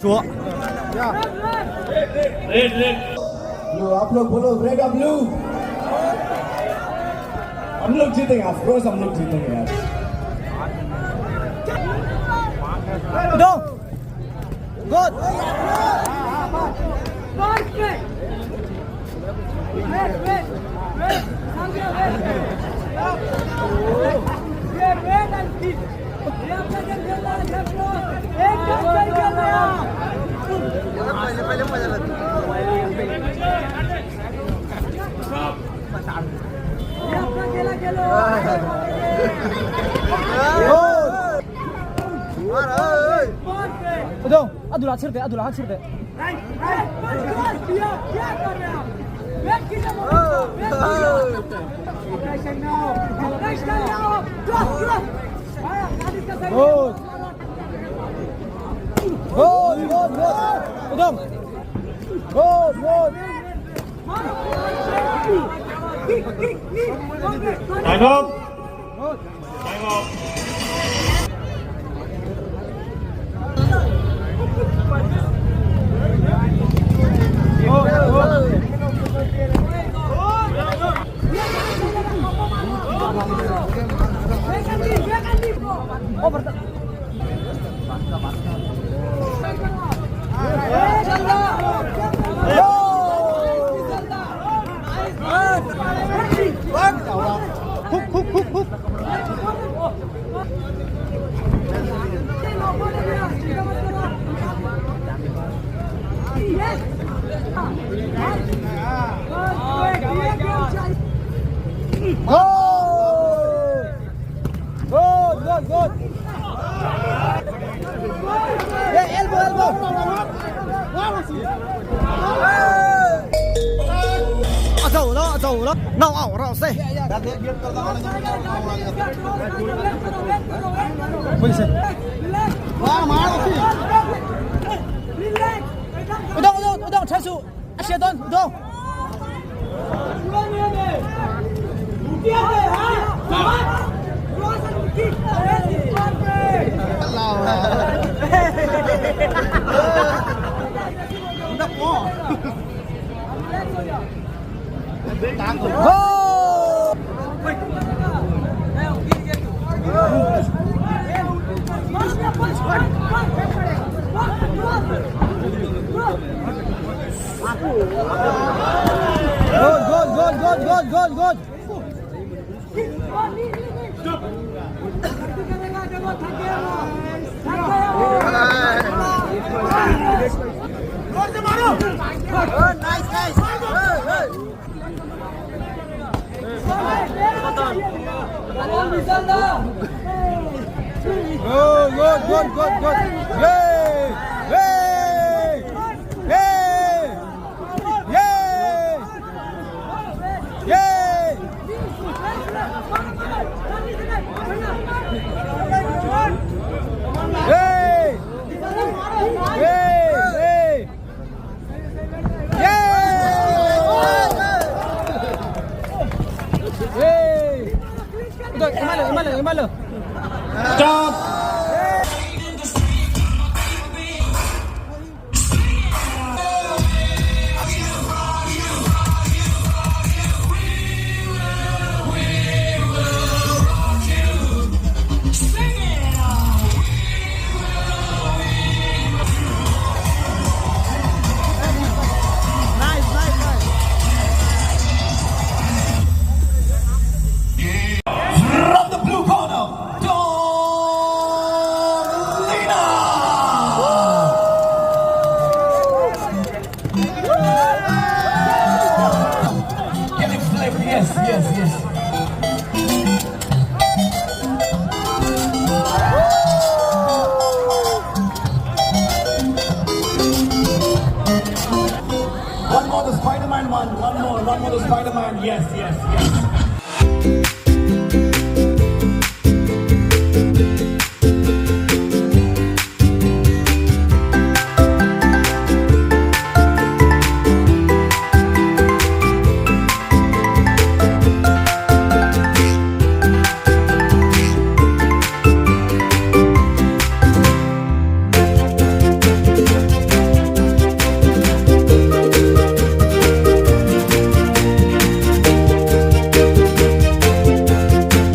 Chúa. Blue, आप लोग बोलो रेड और ब्लू। हम लोग जीतेंगे, ऑफ कोर्स हम लोग जीतेंगे यार। Go. Good. Đâu, Abdullah छिड़ दे, Abdullah छिड़ दे। Good. Good, good, good. Udom. Good, good. Time up. Good. Time up. Over. Hook, hook, hook, hook. Go! Good, good, good. Yeah, elbow, elbow. Aduh, lo, aduh, lo. No, no, say. Please. Udong, trái su. Xe đơn, Udong. Go! Good. Good. Yay! Imalo. Stop. From the blue corner, getting flavor, yes. One more the Spider-Man one more the Spider-Man, yes.